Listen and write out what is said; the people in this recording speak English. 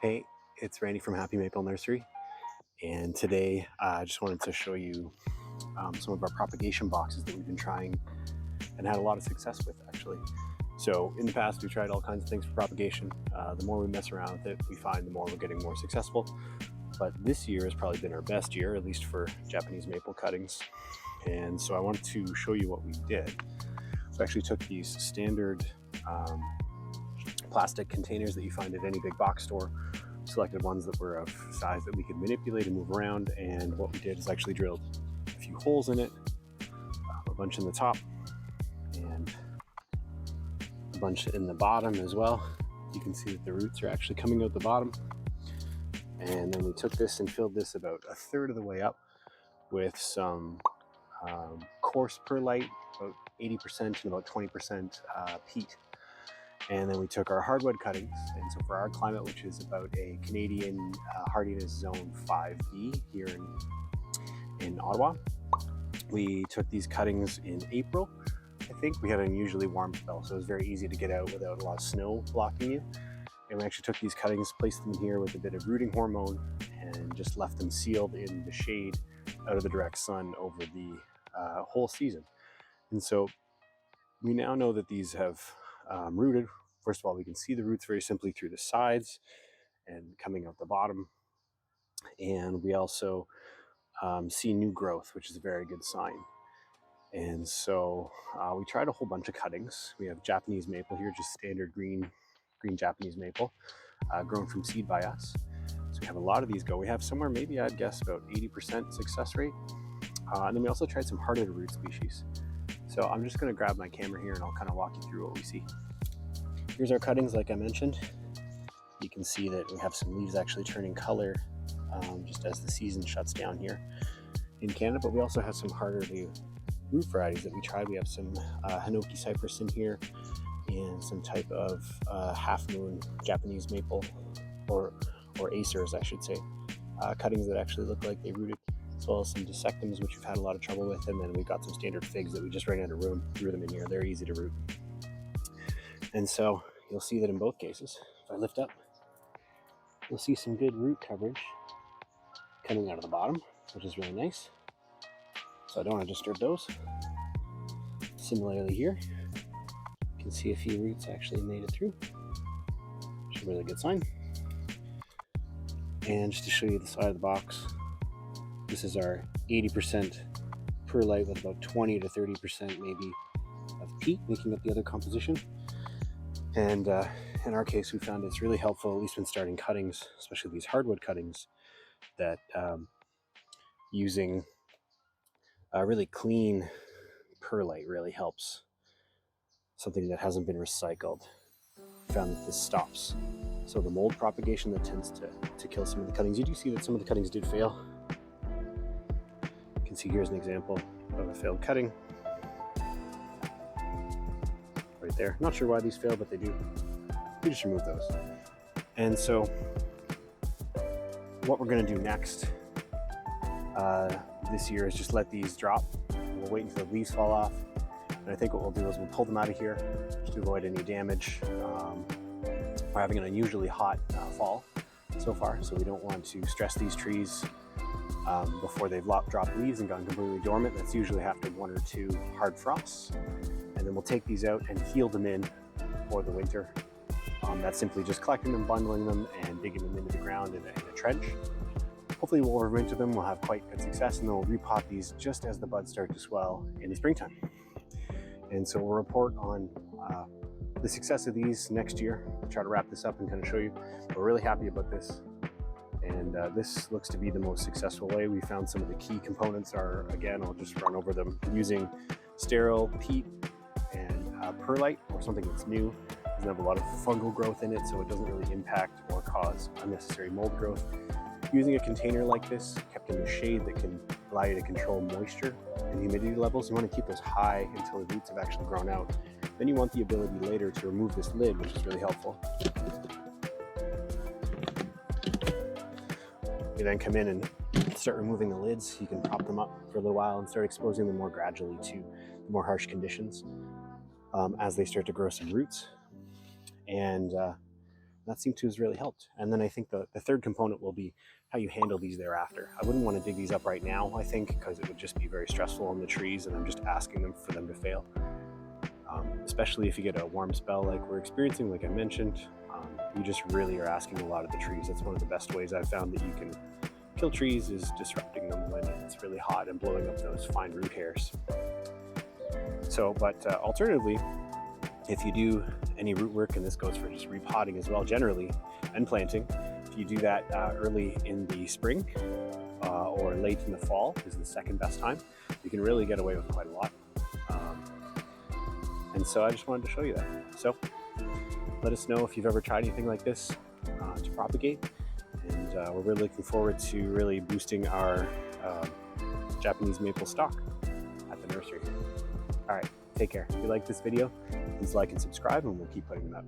Hey, it's Randy from Happy Maple Nursery, and today I just wanted to show you some of our propagation boxes that we've been trying and had a lot of success with, actually. So in the past, we've tried all kinds of things for propagation. The more we mess around with it, we find the more we're getting more successful. But this year has probably been our best year, at least for Japanese maple cuttings. And so I wanted to show you what we did. So I actually took these standard plastic containers that you find at any big box store, selected ones that were of size that we could manipulate and move around, and what we did is actually drilled a few holes in it, a bunch in the top and a bunch in the bottom as well. You can see that the roots are actually coming out the bottom, and then we took this and filled this about a third of the way up with some coarse perlite, about 80% and about 20% peat. And then we took our hardwood cuttings, and so for our climate, which is about a Canadian hardiness zone 5B here in Ottawa, we took these cuttings in April. I think we had an unusually warm spell, so it was very easy to get out without a lot of snow blocking you. And we actually took these cuttings, placed them here with a bit of rooting hormone, and just left them sealed in the shade out of the direct sun over the whole season. And so we now know that these have rooted. First of all, we can see the roots very simply through the sides and coming out the bottom. And we also see new growth, which is a very good sign. And so we tried a whole bunch of cuttings. We have Japanese maple here, just standard green Japanese maple, grown from seed by us. So we have a lot of these go. We have somewhere, maybe I'd guess about 80% success rate. And then we also tried some hardwood root species. So I'm just going to grab my camera here and I'll kind of walk you through what we see. Here's our cuttings, like I mentioned. You can see that we have some leaves actually turning color just as the season shuts down here in Canada, but we also have some harder to root varieties that we tried. We have some Hinoki cypress in here and some type of half-moon Japanese maple, or Acers, I should say, cuttings that actually look like they rooted, as well as some dissectums, which we've had a lot of trouble with, and then we've got some standard figs that we just ran out of room, threw them in here. They're easy to root. And so you'll see that in both cases, if I lift up, you'll see some good root coverage coming out of the bottom, which is really nice. So I don't want to disturb those. Similarly here, you can see a few roots actually made it through, which is a really good sign. And just to show you the side of the box, this is our 80% perlite with about 20 to 30% maybe of peat making up the other composition. And in our case, we found it's really helpful, at least when starting cuttings, especially these hardwood cuttings, that using a really clean perlite really helps. Something that hasn't been recycled. We found that this stops. So the mold propagation that tends to kill some of the cuttings. You do see that some of the cuttings did fail. You can see here's an example of a failed cutting. Right there. Not sure why these fail, but they do. We just remove those. And so what we're going to do next this year is just let these drop. We'll wait until the leaves fall off. And I think what we'll do is we'll pull them out of here just to avoid any damage. We're having an unusually hot fall so far, so we don't want to stress these trees before they've dropped leaves and gone completely dormant. That's usually after 1 or 2 hard frosts. And then we'll take these out and heel them in for the winter. That's simply just collecting them, bundling them, and digging them into the ground in a trench. Hopefully we'll overwinter them, we'll have quite good success, and then we'll repot these just as the buds start to swell in the springtime. And so we'll report on the success of these next year. I'll try to wrap this up and kind of show you. We're really happy about this. And this looks to be the most successful way. We found some of the key components are, again, I'll just run over them, using sterile peat and perlite, or something that's new. It doesn't have a lot of fungal growth in it, so it doesn't really impact or cause unnecessary mold growth. Using a container like this, kept in the shade, that can allow you to control moisture and humidity levels. You want to keep those high until the roots have actually grown out. Then you want the ability later to remove this lid, which is really helpful. You then come in and start removing the lids. You can prop them up for a little while and start exposing them more gradually to the more harsh conditions as they start to grow some roots. And that seemed to have really helped. And then I think the third component will be how you handle these thereafter. I wouldn't want to dig these up right now, I think, because it would just be very stressful on the trees, and I'm just asking them for them to fail. Especially if you get a warm spell like we're experiencing, like I mentioned, you just really are asking a lot of the trees. That's one of the best ways I've found that you can kill trees, is disrupting them when it's really hot and blowing up those fine root hairs. So, but alternatively, if you do any root work, and this goes for just repotting as well generally, and planting, if you do that early in the spring or late in the fall is the second best time, you can really get away with quite a lot. And so I just wanted to show you that. So let us know if you've ever tried anything like this to propagate, and we're really looking forward to really boosting our Japanese maple stock at the nursery. All right, take care. If you like this video, please like and subscribe, and we'll keep putting them up.